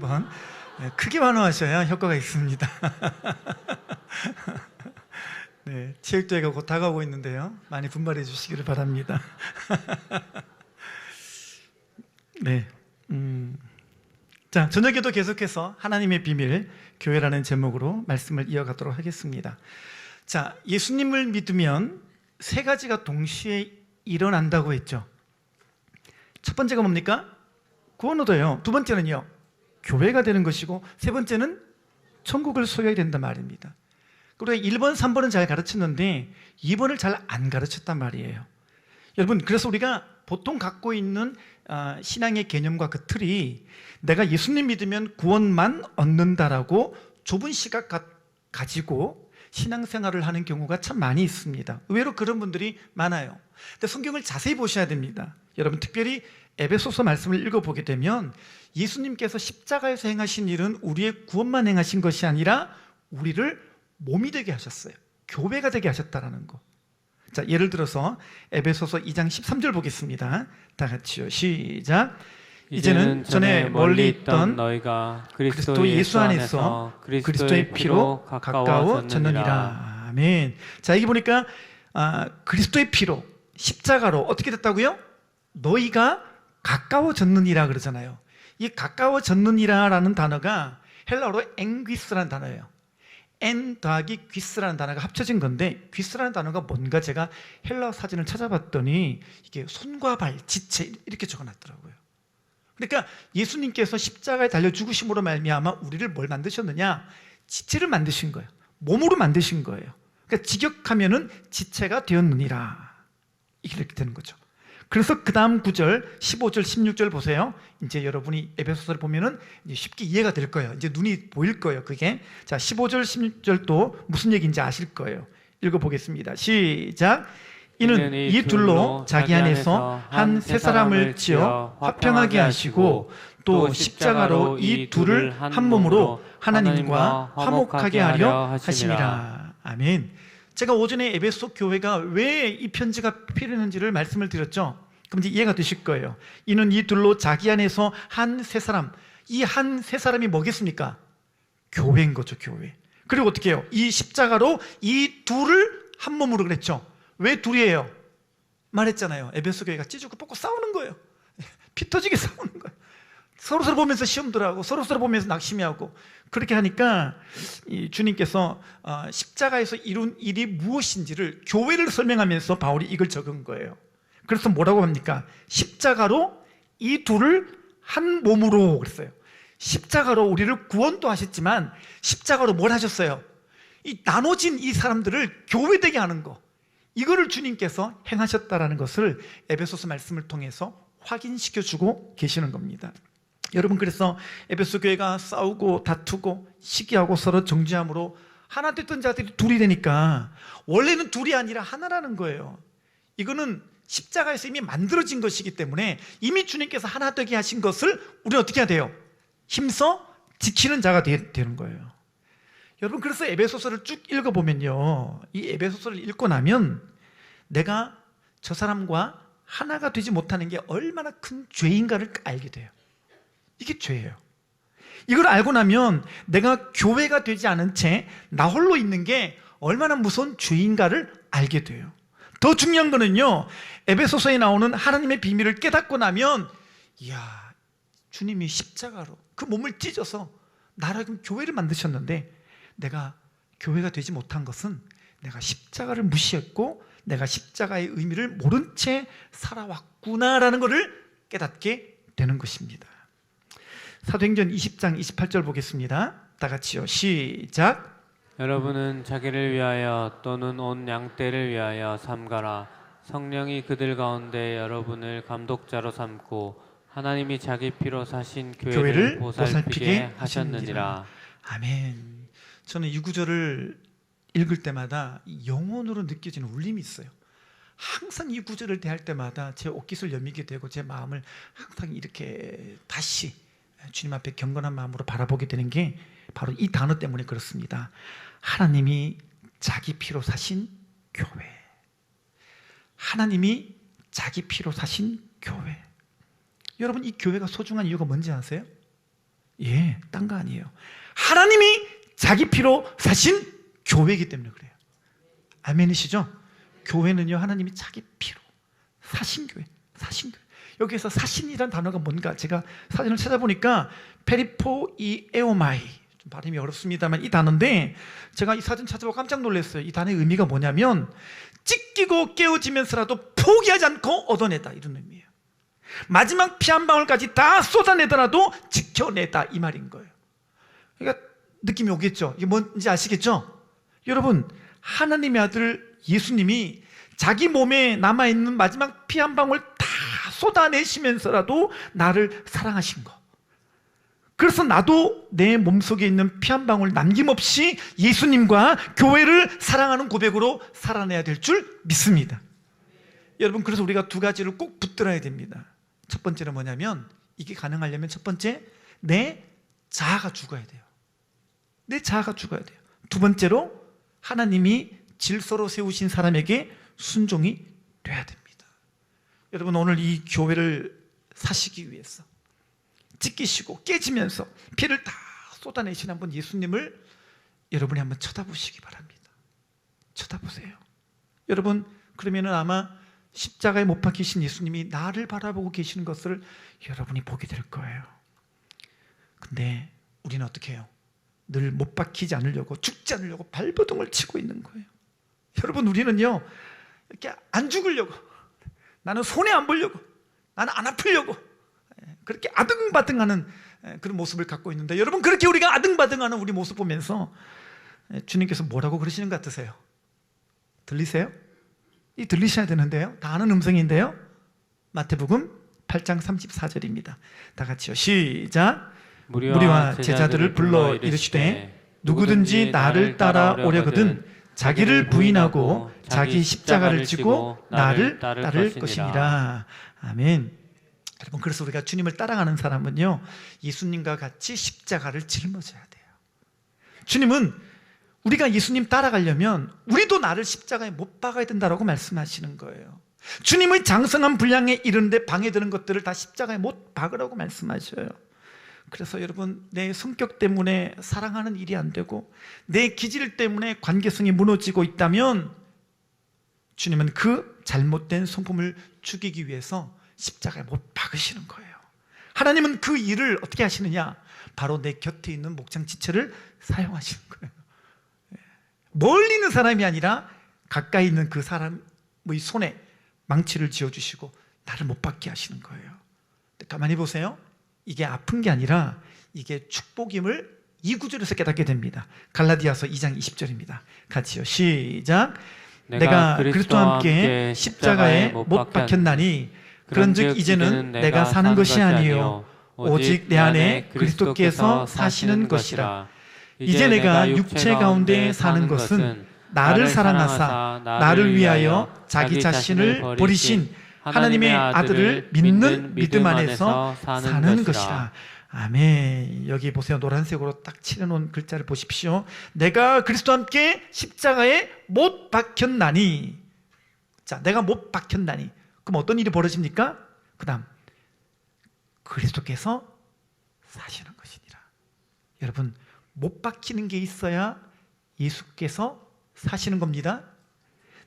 한번 크게 환호하셔야 효과가 있습니다. 네, 체육대회가 곧 다가오고 있는데요. 많이 분발해 주시기를 바랍니다. 네, 자, 저녁에도 계속해서 하나님의 비밀, 교회라는 제목으로 말씀을 이어가도록 하겠습니다. 자, 예수님을 믿으면 세 가지가 동시에 일어난다고 했죠. 첫 번째가 뭡니까? 구원 얻어요. 두 번째는요, 교회가 되는 것이고, 세 번째는 천국을 소유하게 된단 말입니다. 그리고 1번, 3번은 잘 가르쳤는데 2번을 잘 안 가르쳤단 말이에요. 여러분, 그래서 우리가 보통 갖고 있는 신앙의 개념과 그 틀이 내가 예수님 믿으면 구원만 얻는다라고 좁은 시각 가지고 신앙생활을 하는 경우가 참 많이 있습니다. 의외로 그런 분들이 많아요. 근데 성경을 자세히 보셔야 됩니다. 여러분, 특별히 에베소서 말씀을 읽어보게 되면 예수님께서 십자가에서 행하신 일은 우리의 구원만 행하신 것이 아니라 우리를 몸이 되게 하셨어요. 교회가 되게 하셨다라는 거. 자, 예를 들어서 에베소서 2장 13절 보겠습니다. 다 같이요. 시작. 이제는 전에 멀리 있던 너희가 그리스도 예수 안에서 그리스도의 피로 가까워졌느니라. 아멘. 자, 여기 보니까 그리스도의 피로, 십자가로 어떻게 됐다고요? 너희가 가까워졌느니라 그러잖아요. 이 가까워졌느니라라는 단어가 헬라어로 엥귀스라는 단어예요. 엔 더하기 귀스라는 단어가 합쳐진 건데, 귀스라는 단어가 뭔가 제가 헬라어 사전을 찾아봤더니 이게 손과 발, 지체 이렇게 적어놨더라고요. 그러니까 예수님께서 십자가에 달려 죽으심으로 말미암아 우리를 뭘 만드셨느냐? 지체를 만드신 거예요. 몸으로 만드신 거예요. 그러니까 직역하면은 지체가 되었느니라, 이렇게 되는 거죠. 그래서 그 다음 9절, 15절, 16절 보세요. 이제 여러분이 에베소서를 보면은 이제 쉽게 이해가 될 거예요. 이제 눈이 보일 거예요, 그게. 자, 15절, 16절도 무슨 얘기인지 아실 거예요. 읽어보겠습니다. 시작. 이는 이 둘로 자기 안에서 한 세 사람을 지어 화평하게 하시고 또 십자가로 이 둘을 한 몸으로 하나님과 화목하게 하려 하심이라. 아멘. 제가 오전에 에베소 교회가 왜 이 편지가 필요했는지를 말씀을 드렸죠. 그럼 이제 이해가 되실 거예요. 이는 이 둘로 자기 안에서 한 세 사람, 이 한 세 사람이 뭐겠습니까? 교회인 거죠, 교회. 그리고 어떻게 해요? 이 십자가로 이 둘을 한 몸으로 그랬죠. 왜 둘이에요? 말했잖아요. 에베소 교회가 찢고 뽑고 싸우는 거예요. 피 터지게 싸우는 거예요. 서로서로 보면서 시험들 하고 서로서로 보면서 낙심하고, 그렇게 하니까 이 주님께서 십자가에서 이룬 일이 무엇인지를 교회를 설명하면서 바울이 이걸 적은 거예요. 그래서 뭐라고 합니까? 십자가로 이 둘을 한 몸으로 그랬어요. 십자가로 우리를 구원도 하셨지만 십자가로 뭘 하셨어요? 이 나눠진 이 사람들을 교회되게 하는 거, 이거를 주님께서 행하셨다라는 것을 에베소서 말씀을 통해서 확인시켜주고 계시는 겁니다. 여러분, 그래서 에베소 교회가 싸우고 다투고 시기하고 서로 정죄함으로 하나 됐던 자들이 둘이 되니까 원래는 둘이 아니라 하나라는 거예요. 이거는 십자가에서 이미 만들어진 것이기 때문에 이미 주님께서 하나 되게 하신 것을 우리는 어떻게 해야 돼요? 힘써 지키는 자가 되는 거예요. 여러분, 그래서 에베소서를 쭉 읽어보면요, 이 에베소서를 읽고 나면 내가 저 사람과 하나가 되지 못하는 게 얼마나 큰 죄인가를 알게 돼요. 이게 죄예요. 이걸 알고 나면 내가 교회가 되지 않은 채 나 홀로 있는 게 얼마나 무서운 죄인가를 알게 돼요. 더 중요한 거는요, 에베소서에 나오는 하나님의 비밀을 깨닫고 나면, 이야, 주님이 십자가로 그 몸을 찢어서 나라고 교회를 만드셨는데 내가 교회가 되지 못한 것은 내가 십자가를 무시했고 내가 십자가의 의미를 모른 채 살아왔구나라는 것을 깨닫게 되는 것입니다. 사도행전 20장 28절 보겠습니다. 다 같이요. 시작. 여러분은 자기를 위하여 또는 온 양떼를 위하여 삼가라. 성령이 그들 가운데 여러분을 감독자로 삼고 하나님이 자기 피로 사신 교회를 보살피게 하셨느니라. 아멘. 저는 이 구절을 읽을 때마다 영혼으로 느껴지는 울림이 있어요. 항상 이 구절을 대할 때마다 제 옷깃을 여미게 되고 제 마음을 항상 이렇게 다시 주님 앞에 경건한 마음으로 바라보게 되는 게 바로 이 단어 때문에 그렇습니다. 하나님이 자기 피로 사신 교회. 하나님이 자기 피로 사신 교회. 여러분, 이 교회가 소중한 이유가 뭔지 아세요? 예, 딴 거 아니에요. 하나님이 자기 피로 사신 교회이기 때문에 그래요. 아멘이시죠? 교회는요, 하나님이 자기 피로 사신 교회, 사신 교회. 여기에서 사신이란 단어가 뭔가 제가 사진을 찾아보니까 페리포이 에오마이, 좀 발음이 어렵습니다만 이 단어인데, 제가 이 사진 찾아보고 깜짝 놀랐어요. 이 단어의 의미가 뭐냐면 찢기고 깨어지면서라도 포기하지 않고 얻어내다, 이런 의미예요. 마지막 피 한 방울까지 다 쏟아내더라도 지켜내다, 이 말인 거예요. 그러니까 느낌이 오겠죠? 이게 뭔지 아시겠죠? 여러분, 하나님의 아들 예수님이 자기 몸에 남아있는 마지막 피 한 방울 다 쏟아내시면서라도 나를 사랑하신 거. 그래서 나도 내 몸속에 있는 피 한 방울 남김없이 예수님과 교회를 사랑하는 고백으로 살아내야 될 줄 믿습니다. 여러분, 그래서 우리가 두 가지를 꼭 붙들어야 됩니다. 첫 번째는 뭐냐면, 이게 가능하려면 첫 번째, 내 자아가 죽어야 돼요. 내 자아가 죽어야 돼요. 두 번째로, 하나님이 질서로 세우신 사람에게 순종이 돼야 됩니다. 여러분, 오늘 이 교회를 사시기 위해서 찢기시고 깨지면서 피를 다 쏟아내신 한번 예수님을 여러분이 한번 쳐다보시기 바랍니다. 쳐다보세요. 여러분, 그러면은 아마 십자가에 못 박히신 예수님이 나를 바라보고 계시는 것을 여러분이 보게 될 거예요. 근데 우리는 어떻게 해요? 늘 못 박히지 않으려고, 죽지 않으려고 발버둥을 치고 있는 거예요. 여러분, 우리는요, 이렇게 안 죽으려고, 나는 손해 안 보려고, 나는 안 아프려고, 그렇게 아등바등하는 그런 모습을 갖고 있는데, 여러분, 그렇게 우리가 아등바등하는 우리 모습 보면서 주님께서 뭐라고 그러시는 것 같으세요? 들리세요? 이 들리셔야 되는데요. 다 아는 음성인데요. 마태복음 8장 34절입니다. 다 같이요. 시작. 무리와 제자들을 불러 이르시되 누구든지 나를 따라오려거든 자기를 부인하고 자기 십자가를 지고 나를 따를 것이니라. 아멘. 여러분, 그래서 우리가 주님을 따라가는 사람은요, 예수님과 같이 십자가를 짊어져야 돼요. 주님은 우리가 예수님 따라가려면 우리도 나를 십자가에 못 박아야 된다고 말씀하시는 거예요. 주님의 장성한 분량에 이르는데 방해되는 것들을 다 십자가에 못 박으라고 말씀하셔요. 그래서 여러분, 내 성격 때문에 사랑하는 일이 안 되고 내 기질 때문에 관계성이 무너지고 있다면 주님은 그 잘못된 성품을 죽이기 위해서 십자가에 못 박으시는 거예요. 하나님은 그 일을 어떻게 하시느냐? 바로 내 곁에 있는 목장 지체를 사용하시는 거예요. 멀리 있는 사람이 아니라 가까이 있는 그 사람의 손에 망치를 쥐어주시고 나를 못 박게 하시는 거예요. 가만히 보세요. 이게 아픈 게 아니라 이게 축복임을 이 구절에서 깨닫게 됩니다. 갈라디아서 2장 20절입니다. 같이요. 시작. 내가 그리스도와 함께 십자가에 못 박혔나니 그런즉 이제는 내가 사는 것이 아니요 오직 내 안에 그리스도께서 사시는 것이라. 이제 내가 육체 가운데 사는 것은 나를 사랑하사 나를 위하여 자기 자신을 버리신 하나님의 아들을 믿는 믿음 안에서 사는 것이라. 아멘. 여기 보세요. 노란색으로 딱 칠해놓은 글자를 보십시오. 내가 그리스도와 함께 십자가에 못 박혔나니. 자, 내가 못 박혔나니. 그럼 어떤 일이 벌어집니까? 그 다음, 그리스도께서 사시는 것이니라. 여러분, 못 박히는 게 있어야 예수께서 사시는 겁니다.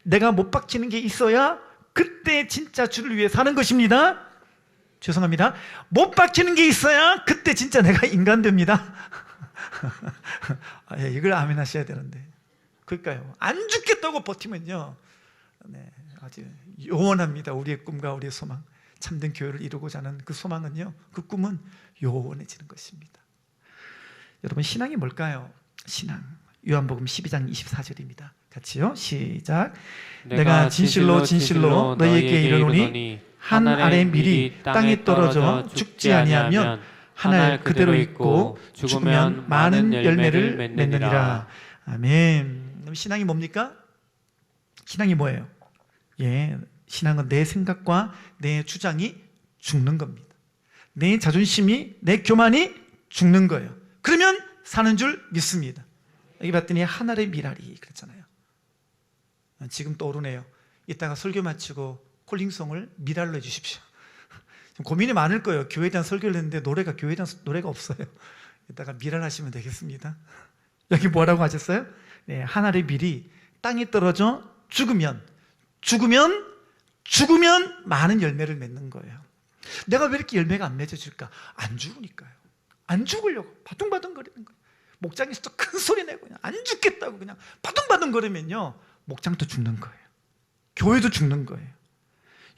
내가 못 박히는 게 있어야 그때 진짜 주를 위해 사는 것입니다. 죄송합니다. 못 박히는 게 있어야 그때 진짜 내가 인간 됩니다. 예, 이걸 아멘 하셔야 되는데. 그러니까요, 안 죽겠다고 버티면요, 네, 아주 요원합니다. 우리의 꿈과 우리의 소망, 참된 교회를 이루고자 하는 그 소망은요, 그 꿈은 요원해지는 것입니다. 여러분, 신앙이 뭘까요? 신앙, 요한복음 12장 24절입니다. 같이요. 시작. 내가 진실로 진실로 너희에게 이르노니 한 알의 밀이 땅에 떨어져 죽지 아니하면 한 알 그대로 있고 죽으면 많은 열매를 맺느니라. 아멘. 그럼 신앙이 뭡니까? 신앙이 뭐예요? 예, 신앙은 내 생각과 내 주장이 죽는 겁니다. 내 자존심이, 내 교만이 죽는 거예요. 그러면 사는 줄 믿습니다. 여기 봤더니 한 알의 밀알이 그랬잖아요. 지금 떠오르네요. 이따가 설교 마치고 콜링송을 밀알로 해주십시오. 고민이 많을 거예요. 교회에 대한 설교를 했는데 교회에 대한 노래가 없어요. 여기다가 밀어하시면 되겠습니다. 여기 뭐라고 하셨어요? 네, 한 알의 밀이 땅에 떨어져 죽으면 많은 열매를 맺는 거예요. 내가 왜 이렇게 열매가 안 맺어질까? 안 죽으니까요. 안 죽으려고 바둥바둥거리는 거예요. 목장에서 또 큰 소리 내고 그냥 안 죽겠다고 그냥 바둥바둥거리면요, 목장도 죽는 거예요. 교회도 죽는 거예요.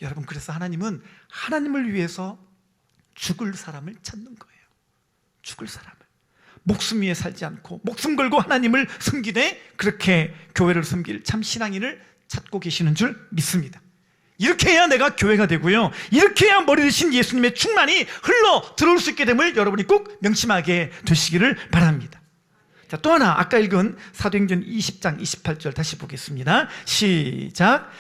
여러분, 그래서 하나님은 하나님을 위해서 죽을 사람을 찾는 거예요. 죽을 사람을. 목숨 위에 살지 않고 목숨 걸고 하나님을 섬기되 그렇게 교회를 섬길 참 신앙인을 찾고 계시는 줄 믿습니다. 이렇게 해야 내가 교회가 되고요, 이렇게 해야 머리 대신 예수님의 충만이 흘러 들어올 수 있게 됨을 여러분이 꼭 명심하게 되시기를 바랍니다. 자, 또 하나 아까 읽은 사도행전 20장 28절 다시 보겠습니다. 시작.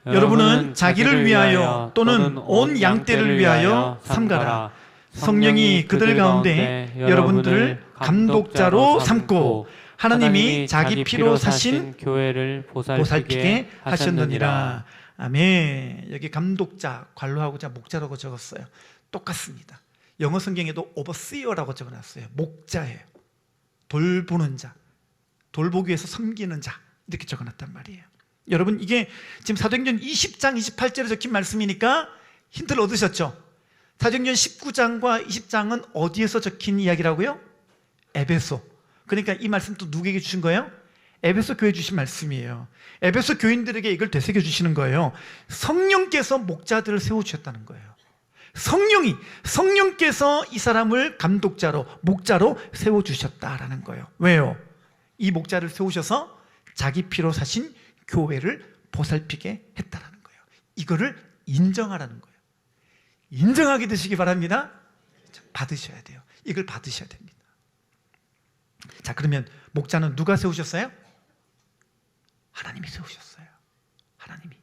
여러분은 자기를 위하여 또는 온 양떼를 위하여 삼가라. 성령이 그들 가운데 여러분들을 감독자로 삼고 하나님이 자기 피로 사신 교회를 보살피게 하셨느니라. 아멘. 여기 감독자, 관로하고자 목자라고 적었어요. 똑같습니다. 영어 성경에도 overseer라고 적어놨어요. 목자예요. 돌보는 자, 돌보기 위해서 섬기는 자, 이렇게 적어놨단 말이에요. 여러분, 이게 지금 사도행전 20장 28절에 적힌 말씀이니까 힌트를 얻으셨죠? 사도행전 19장과 20장은 어디에서 적힌 이야기라고요? 에베소. 그러니까 이 말씀 또 누구에게 주신 거예요? 에베소 교회 주신 말씀이에요. 에베소 교인들에게 이걸 되새겨 주시는 거예요. 성령께서 목자들을 세워주셨다는 거예요. 성령께서 이 사람을 감독자로, 목자로 세워주셨다라는 거예요. 왜요? 이 목자를 세우셔서 자기 피로 사신 교회를 보살피게 했다라는 거예요. 이거를 인정하라는 거예요. 인정하게 되시기 바랍니다. 받으셔야 돼요. 이걸 받으셔야 됩니다. 자, 그러면 목자는 누가 세우셨어요? 하나님이 세우셨어요. 하나님이.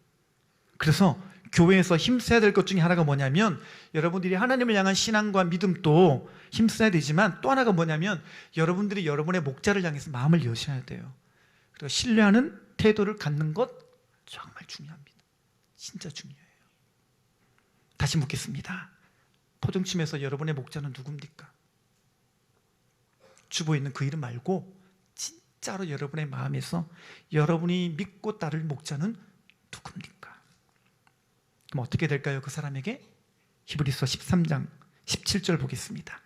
그래서 교회에서 힘써야 될 것 중에 하나가 뭐냐면, 여러분들이 하나님을 향한 신앙과 믿음도 힘써야 되지만 또 하나가 뭐냐면, 여러분들이 여러분의 목자를 향해서 마음을 여셔야 돼요. 그리고 신뢰하는 태도를 갖는 것 정말 중요합니다. 진짜 중요해요. 다시 묻겠습니다. 포정침에서 여러분의 목자는 누굽니까? 주보에 있는 그 이름 말고 진짜로 여러분의 마음에서 여러분이 믿고 따를 목자는 누굽니까? 그럼 어떻게 될까요? 그 사람에게? 히브리서 13장 17절 보겠습니다.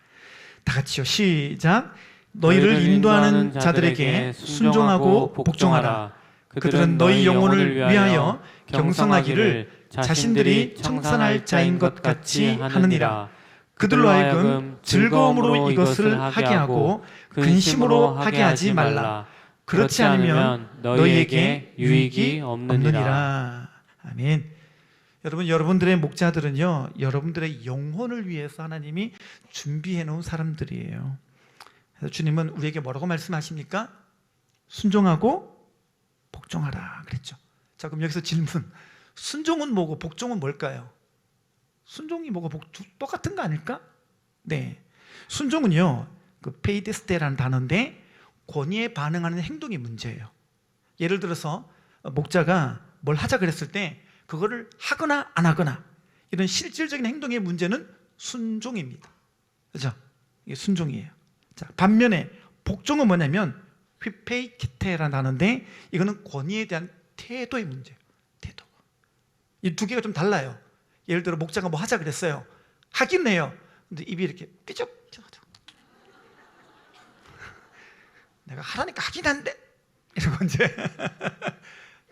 다 같이요. 시작. 너희를 인도하는 자들에게 순종하고 복종하라. 그들은 너희 영혼을 위하여 경성하기를 자신들이 청산할 자인 것 같이 하느니라. 그들로 하여금 즐거움으로 이것을 하게 하고 근심으로 하게 하지 말라. 그렇지 않으면 너희에게 유익이 없느니라. 아멘. 여러분, 여러분들의 목자들은요, 여러분들의 영혼을 위해서 하나님이 준비해 놓은 사람들이에요. 그래서 주님은 우리에게 뭐라고 말씀하십니까? 순종하고 복종하라 그랬죠. 자, 그럼 여기서 질문. 순종은 뭐고 복종은 뭘까요? 순종이 뭐고 똑같은 거 아닐까? 네. 순종은요, 그 페이데스테라는 단어인데 권위에 반응하는 행동이 문제예요. 예를 들어서 목자가 뭘 하자 그랬을 때 그거를 하거나 안 하거나 이런 실질적인 행동의 문제는 순종입니다. 그렇죠? 이게 순종이에요. 자, 반면에 복종은 뭐냐면 휘페이키테라는 단어인데 이거는 권위에 대한 태도의 문제예요. 태도. 이 두 개가 좀 달라요. 예를 들어 목자가 뭐 하자 그랬어요. 하긴 해요. 근데 입이 이렇게 삐쩍. 내가 하라니까 하긴 한데 이러고 이제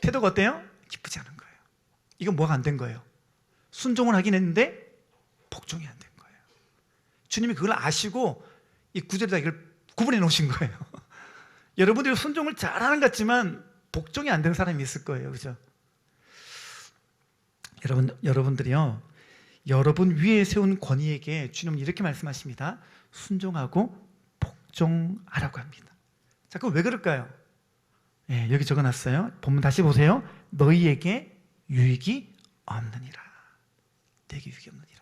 태도가 어때요? 기쁘지 않은 거예요. 이건 뭐가 안 된 거예요? 순종을 하긴 했는데 복종이 안 된 거예요. 주님이 그걸 아시고 이 구절에다 이걸 구분해 놓으신 거예요. 여러분들이 순종을 잘하는 것 같지만 복종이 안 된 사람이 있을 거예요. 그죠? 여러분들이요, 여러분 위에 세운 권위에게 주님은 이렇게 말씀하십니다. 순종하고 복종하라고 합니다. 자, 그럼 왜 그럴까요? 네, 여기 적어놨어요. 본문 다시 보세요. 너희에게 유익이 없느니라. 내게 유익이 없느니라.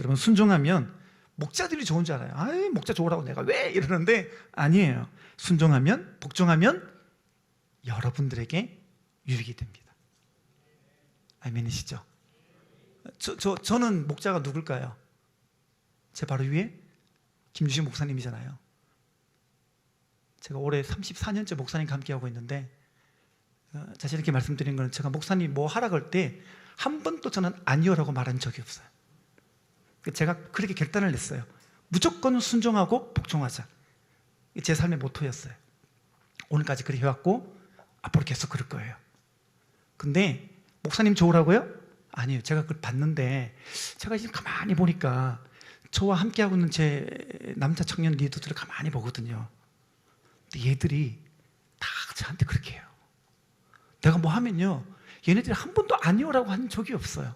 여러분, 순종하면 목자들이 좋은 줄 알아요. 아이, 목자 좋으라고 내가 왜 이러는데 아니에요. 순종하면, 복종하면 여러분들에게 유익이 됩니다. 아멘이시죠? 저는 목자가 누굴까요? 제 바로 위에 김주신 목사님이잖아요. 제가 올해 34년째 목사님 함께하고 있는데 자신 있게 말씀드린 거는 제가 목사님 뭐 하라 그럴 때 한 번도 저는 아니요라고 말한 적이 없어요. 제가 그렇게 결단을 냈어요. 무조건 순종하고 복종하자. 제 삶의 모토였어요. 오늘까지 그렇게 해왔고 앞으로 계속 그럴 거예요. 근데 목사님 좋으라고요? 아니요. 제가 그걸 봤는데 제가 지금 가만히 보니까 저와 함께하고 있는 제 남자 청년 리더들을 가만히 보거든요. 근데 얘들이 다 저한테 그렇게 해요. 내가 뭐 하면요, 얘네들이 한 번도 아니오라고 한 적이 없어요.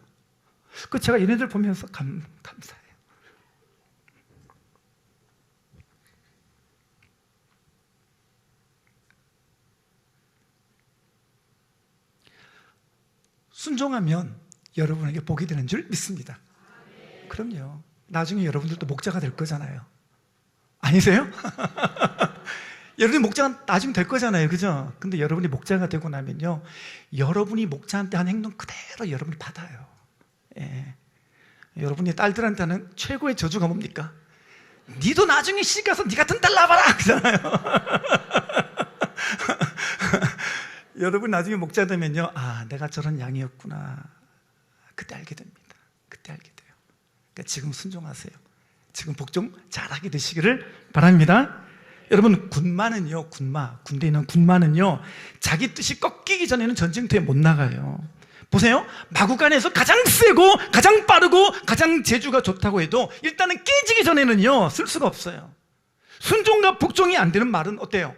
그 제가 얘네들 보면서 감사해요. 순종하면 여러분에게 복이 되는 줄 믿습니다. 그럼요. 나중에 여러분들도 목자가 될 거잖아요. 아니세요? 여러분이 목자가 나중에 될 거잖아요. 그죠? 근데 여러분이 목자가 되고 나면요, 여러분이 목자한테 한 행동 그대로 여러분이 받아요. 예. 여러분이 딸들한테 하는 최고의 저주가 뭡니까? 니도 나중에 시집 가서 니 같은 딸 낳아봐라! 그잖아요. 여러분 나중에 목자 되면요, 아, 내가 저런 양이었구나. 그때 알게 됩니다. 그때 알게 돼요. 그러니까 지금 순종하세요. 지금 복종 잘하게 되시기를 바랍니다. 여러분, 군마는요, 군대에 있는 군마는요, 자기 뜻이 꺾이기 전에는 전쟁터에 못 나가요. 보세요. 마구간에서 가장 세고 가장 빠르고 가장 재주가 좋다고 해도 일단은 깨지기 전에는요, 쓸 수가 없어요. 순종과 복종이 안 되는 말은 어때요?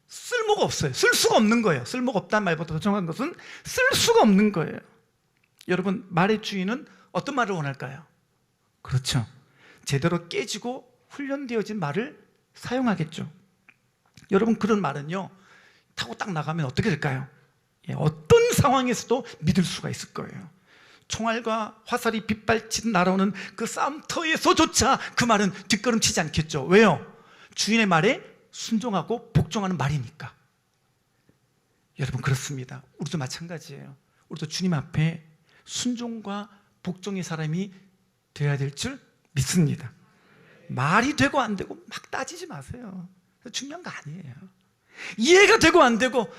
쓸모가 없어요. 쓸 수가 없는 거예요. 쓸모가 없다는 말보다 더 정확한 것은 쓸 수가 없는 거예요. 여러분, 말의 주인은 어떤 말을 원할까요? 그렇죠. 제대로 깨지고 훈련되어진 말을 사용하겠죠. 여러분, 그런 말은요, 타고 딱 나가면 어떻게 될까요? 어떤 상황에서도 믿을 수가 있을 거예요. 총알과 화살이 빗발치듯 날아오는 그 싸움터에서조차 그 말은 뒷걸음치지 않겠죠. 왜요? 주인의 말에 순종하고 복종하는 말이니까. 여러분, 그렇습니다. 우리도 마찬가지예요. 우리도 주님 앞에 순종과 복종의 사람이 되어야 될 줄 믿습니다. 말이 되고 안 되고 막 따지지 마세요. 중요한 거 아니에요. 이해가 되고 안 되고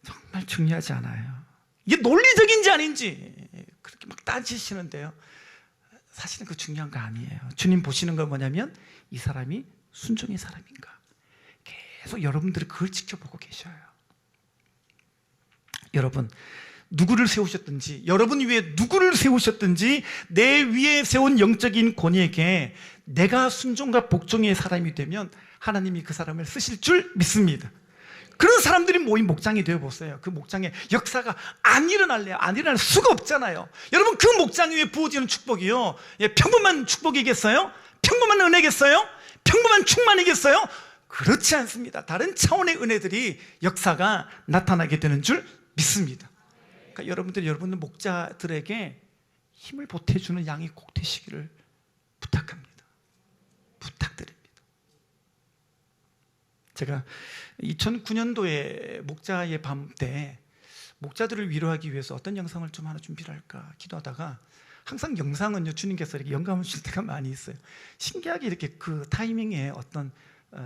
정말 중요하지 않아요. 이게 논리적인지 아닌지 그렇게 막 따지시는데요, 사실은 그 중요한 거 아니에요. 주님 보시는 건 뭐냐면 이 사람이 순종의 사람인가. 계속 여러분들이 그걸 지켜보고 계셔요. 여러분, 누구를 세우셨든지, 여러분 위에 누구를 세우셨든지 내 위에 세운 영적인 권위에게 내가 순종과 복종의 사람이 되면 하나님이 그 사람을 쓰실 줄 믿습니다. 그런 사람들이 모인 목장이 되어보세요. 그 목장의 역사가 안 일어날래요? 안 일어날 수가 없잖아요. 여러분, 그 목장 위에 부어지는 축복이요, 평범한 축복이겠어요? 평범한 은혜겠어요? 평범한 충만이겠어요? 그렇지 않습니다. 다른 차원의 은혜들이 역사가 나타나게 되는 줄 믿습니다. 그러니까 여러분들 목자들에게 힘을 보태주는 양이 꼭 되시기를 부탁합니다. 부탁드립니다. 제가 2009년도에 목자의 밤 때 목자들을 위로하기 위해서 어떤 영상을 좀 하나 준비를 할까 기도하다가, 항상 영상은요, 주님께서 이렇게 영감을 주실 때가 많이 있어요. 신기하게 이렇게 그 타이밍에 어떤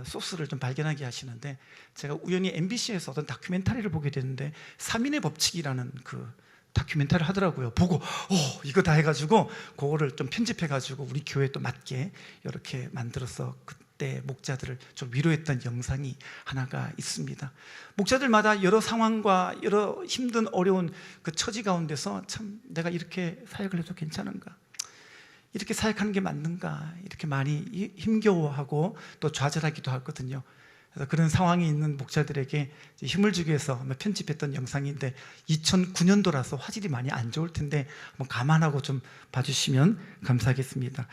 소스를 좀 발견하게 하시는데, 제가 우연히 MBC에서 어떤 다큐멘터리를 보게 됐는데 3인의 법칙이라는 그 다큐멘터리를 하더라고요. 보고 이거 다 해가지고 그거를 좀 편집해가지고 우리 교회에 또 맞게 이렇게 만들어서 그때 목자들을 좀 위로했던 영상이 하나가 있습니다. 목자들마다 여러 상황과 여러 힘든 어려운 그 처지 가운데서 참 내가 이렇게 사역을 해도 괜찮은가, 이렇게 사역하는 게 맞는가, 이렇게 많이 힘겨워하고 또 좌절하기도 하거든요. 그래서 그런 상황에 있는 목자들에게 힘을 주기 위해서 편집했던 영상인데, 2009년도라서 화질이 많이 안 좋을 텐데 한번 감안하고 좀 봐주시면 감사하겠습니다.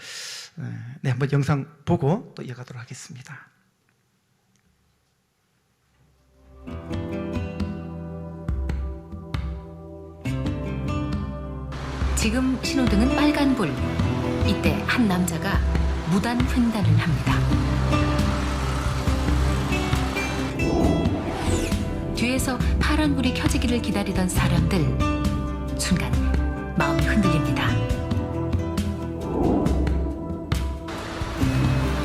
네, 한번 영상 보고 또 이어가도록 하겠습니다. 지금 신호등은 빨간불. 이때 한 남자가 무단 횡단을 합니다. 뒤에서 파란불이 켜지기를 기다리던 사람들, 순간 마음이 흔들립니다.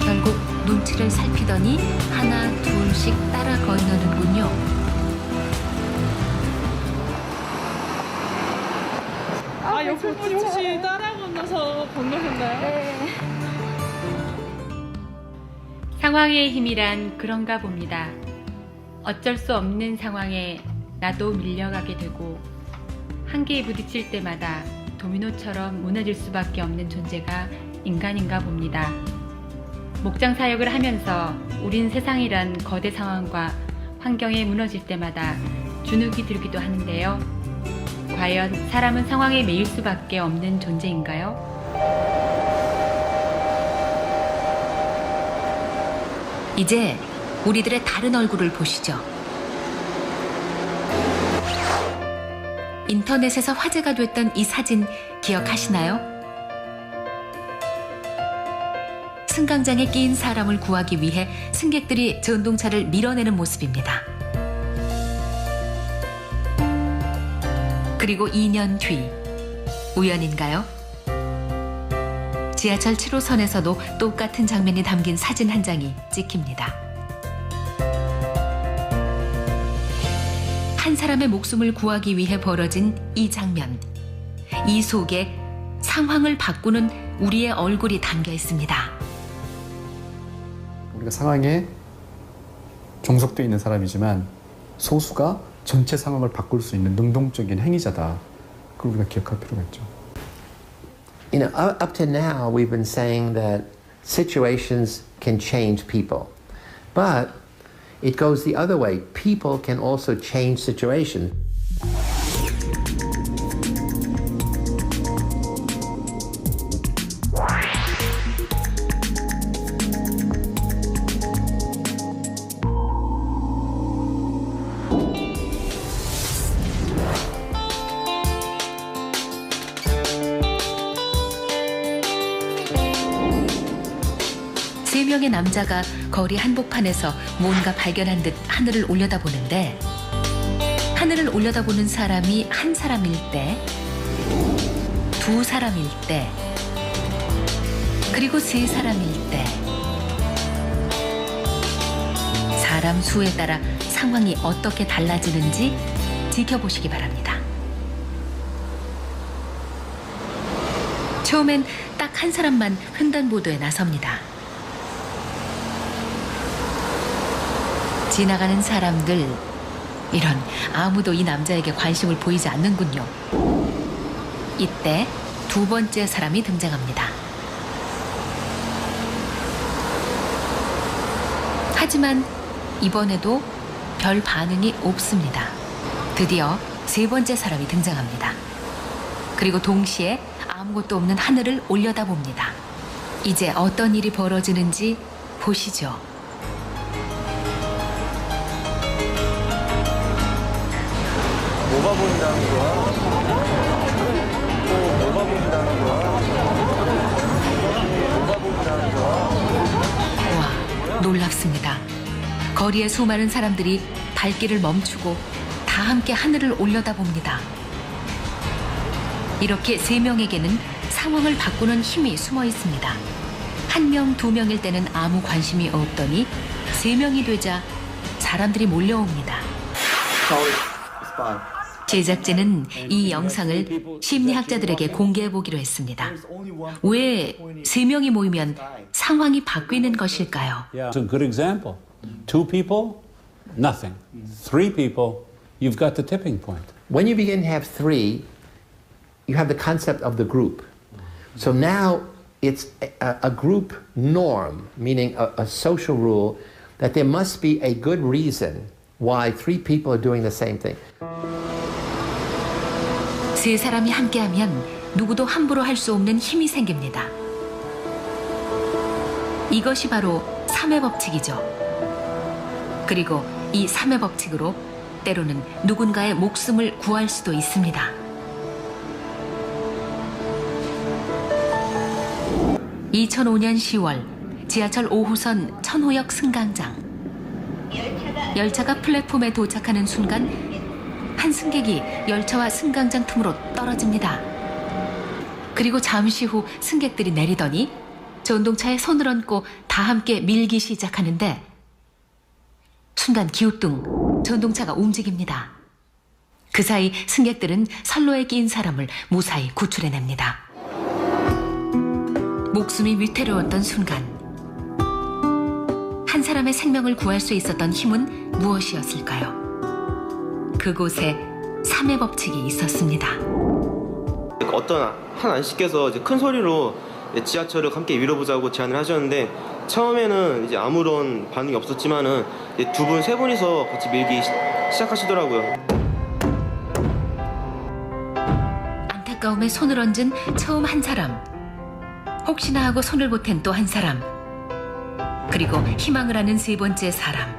결국 눈치를 살피더니 하나 둘씩 따라 건너는군요. 옆에 분이 혹시 따라 건너서 건너셨나요? 네. 상황의 힘이란 그런가 봅니다. 어쩔 수 없는 상황에 나도 밀려가게 되고 한계에 부딪힐 때마다 도미노처럼 무너질 수밖에 없는 존재가 인간인가 봅니다. 목장 사역을 하면서 우린 세상이란 거대 상황과 환경에 무너질 때마다 주눅이 들기도 하는데요. 과연 사람은 상황에 매일 수밖에 없는 존재인가요? 이제 우리들의 다른 얼굴을 보시죠. 인터넷에서 화제가 됐던 이 사진 기억하시나요? 승강장에 끼인 사람을 구하기 위해 승객들이 전동차를 밀어내는 모습입니다. 그리고 2년 뒤, 우연인가요? 지하철 7호선에서도 똑같은 장면이 담긴 사진 한 장이 찍힙니다. 한 사람의 목숨을 구하기 위해 벌어진 이 장면. 이 속에 상황을 바꾸는 우리의 얼굴이 담겨 있습니다. 우리가 상황에 종속되어 있는 사람이지만 소수가 전체 상황을 바꿀 수 있는 능동적인 행위자다. 그걸 우리가 기억할 필요가 있죠. You know, up to now, we've been saying that situations can change people. But it goes the other way. People can also change situations. 세 명의 남자가 거리 한복판에서 뭔가 발견한 듯 하늘을 올려다보는데, 하늘을 올려다보는 사람이 한 사람일 때, 두 사람일 때, 그리고 세 사람일 때, 사람 수에 따라 상황이 어떻게 달라지는지 지켜보시기 바랍니다. 처음엔 딱 한 사람만 횡단보도에 나섭니다. 지나가는 사람들, 이런, 아무도 이 남자에게 관심을 보이지 않는군요. 이때 두 번째 사람이 등장합니다. 하지만 이번에도 별 반응이 없습니다. 드디어 세 번째 사람이 등장합니다. 그리고 동시에 아무것도 없는 하늘을 올려다봅니다. 이제 어떤 일이 벌어지는지 보시죠. 뭐가 보인다는 거야? 뭐가 보인다는 거야? 뭐가 보인다는 거야? 와, 놀랍습니다. 거리의 수많은 사람들이 발길을 멈추고 다 함께 하늘을 올려다봅니다. 이렇게 세 명에게는 상황을 바꾸는 힘이 숨어 있습니다. 한 명, 두 명일 때는 아무 관심이 없더니 세 명이 되자 사람들이 몰려옵니다. 제작진은 이 영상을 심리학자들에게 공개해 보기로 했습니다. 왜 세 명이 모이면 상황이 바뀌는 것일까요? It's a good example. Two people, nothing. Three people, you've got the tipping point. When you begin to have three, you have the concept of the group. So now it's a group norm, meaning a social rule, that there must be a good reason why three people are doing the same thing. 세 사람이 함께하면 누구도 함부로 할 수 없는 힘이 생깁니다. 이것이 바로 3의 법칙이죠. 그리고 이 3의 법칙으로 때로는 누군가의 목숨을 구할 수도 있습니다. (2005년 10월) 지하철 5호선 천호역 승강장. 열차가 플랫폼에 도착하는 순간 한 승객이 열차와 승강장 틈으로 떨어집니다. 그리고 잠시 후 승객들이 내리더니 전동차에 손을 얹고 다 함께 밀기 시작하는데 순간 기우뚱 전동차가 움직입니다. 그 사이 승객들은 선로에 끼인 사람을 무사히 구출해냅니다. 목숨이 위태로웠던 순간 한 사람의 생명을 구할 수 있었던 힘은 무엇이었을까요? 그곳에 3의 법칙이 있었습니다. 어떤 한 아저씨께서 이제 큰 소리로 지하철을 함께 밀어보자고 제안을 하셨는데 처음에는 이제 아무런 반응이 없었지만은 두 분, 세 분이서 같이 밀기 시작하시더라고요. 안타까움에 손을 얹은 처음 한 사람, 혹시나 하고 손을 보탠 또 한 사람, 그리고 희망을 하는 세 번째 사람.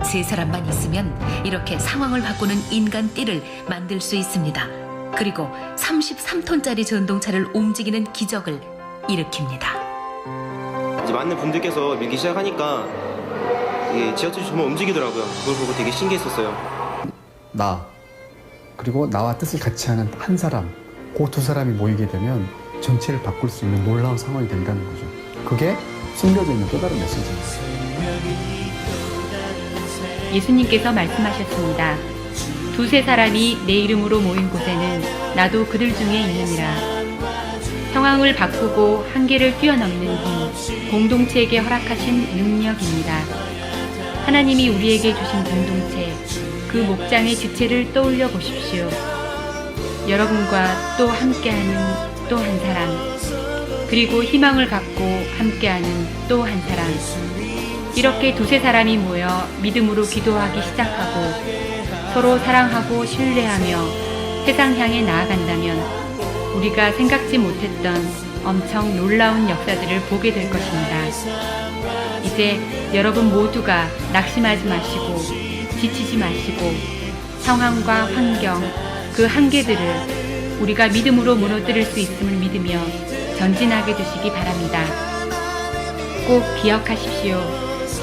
세 사람만 있으면 이렇게 상황을 바꾸는 인간 띠를 만들 수 있습니다. 그리고 33톤짜리 전동차를 움직이는 기적을 일으킵니다. 이제 많은 분들께서 밀기 시작하니까 이게 지하철이 정말 움직이더라고요. 그걸 보고 되게 신기했었어요. 나 그리고 나와 뜻을 같이 하는 한 사람, 그 두 사람이 모이게 되면 전체를 바꿀 수 있는 놀라운 상황이 된다는 거죠. 그게 숨겨져 있는 또 다른 메시지입니다. 예수님께서 말씀하셨습니다. 두세 사람이 내 이름으로 모인 곳에는 나도 그들 중에 있느니라. 상황을 바꾸고 한계를 뛰어넘는 힘, 공동체에게 허락하신 능력입니다. 하나님이 우리에게 주신 공동체, 그 목장의 지체를 떠올려 보십시오. 여러분과 또 함께하는 또 한 사람, 그리고 희망을 갖고 함께하는 또 한 사람. 이렇게 두세 사람이 모여 믿음으로 기도하기 시작하고 서로 사랑하고 신뢰하며 세상 향해 나아간다면 우리가 생각지 못했던 엄청 놀라운 역사들을 보게 될 것입니다. 이제 여러분 모두가 낙심하지 마시고 지치지 마시고 상황과 환경, 그 한계들을 우리가 믿음으로 무너뜨릴 수 있음을 믿으며 전진하게 되시기 바랍니다. 꼭 기억하십시오.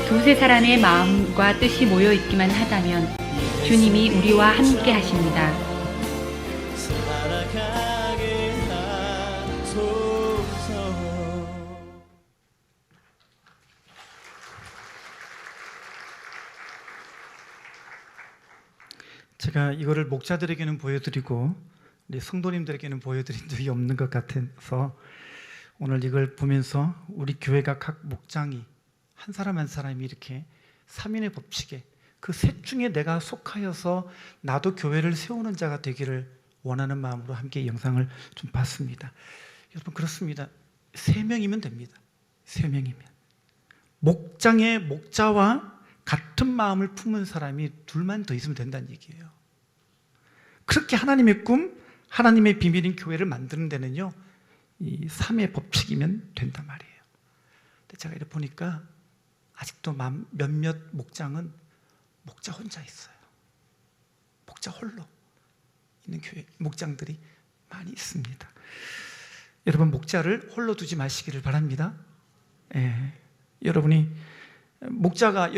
두세 사람의 마음과 뜻이 모여 있기만 하다면 주님이 우리와 함께 하십니다. 제가 이거를 목자들에게는 보여드리고 우리 성도님들에게는 보여드린 적이 없는 것 같아서 오늘 이걸 보면서 우리 교회가 각 목장이 한 사람 한 사람이 이렇게 3인의 법칙에 그 셋 중에 내가 속하여서 나도 교회를 세우는 자가 되기를 원하는 마음으로 함께 이 영상을 좀 봤습니다. 여러분 그렇습니다. 3명이면 됩니다. 3명이면 목장의 목자와 같은 마음을 품은 사람이 둘만 더 있으면 된다는 얘기예요. 그렇게 하나님의 꿈, 하나님의 비밀인 교회를 만드는 데는요 이 3의 법칙이면 된단 말이에요. 근데 제가 이렇게 보니까 아직도 몇몇 목장은 목자 혼자 있어요. 목자 홀로 있는 교회 목장들이 많이 있습니다. 여러분 목자를 홀로 두지 마시기를 바랍니다. 여러분의 목자가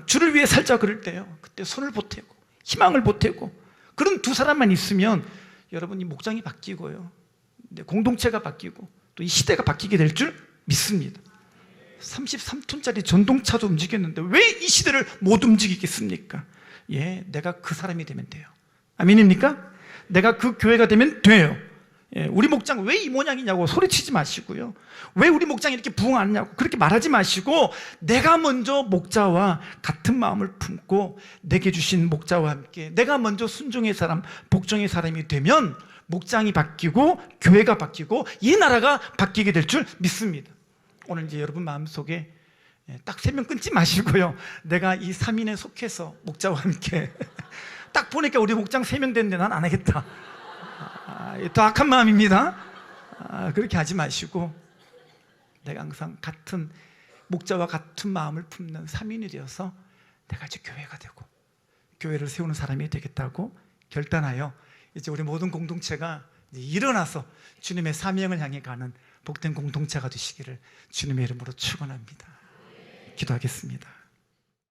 주를 위해 살자 그럴 때요 그때 손을 보태고 희망을 보태고 그런 두 사람만 있으면 여러분 이 목장이 바뀌고요 공동체가 바뀌고 또 이 시대가 바뀌게 될 줄 믿습니다. 33톤짜리 전동차도 움직였는데 왜 이 시대를 못 움직이겠습니까? 내가 그 사람이 되면 돼요. 아멘입니까? 내가 그 교회가 되면 돼요. 우리 목장 왜 이 모양이냐고 소리치지 마시고요. 왜 우리 목장이 이렇게 부흥하느냐고 그렇게 말하지 마시고 내가 먼저 목자와 같은 마음을 품고 내게 주신 목자와 함께 내가 먼저 순종의 사람, 복종의 사람이 되면 목장이 바뀌고 교회가 바뀌고 이 나라가 바뀌게 될 줄 믿습니다. 오늘 이제 여러분 마음속에 딱 3명 끊지 마시고요. 내가 이 3인에 속해서 목자와 함께 딱 보니까 우리 목장 3명 됐는데 난 안 하겠다. 더 악한 마음입니다. 그렇게 하지 마시고 내가 항상 같은 목자와 같은 마음을 품는 3인이 되어서 내가 이제 교회가 되고 교회를 세우는 사람이 되겠다고 결단하여 이제 우리 모든 공동체가 이제 일어나서 주님의 사명을 향해 가는 복된 공동체가 되시기를 주님의 이름으로 축원합니다. 기도하겠습니다.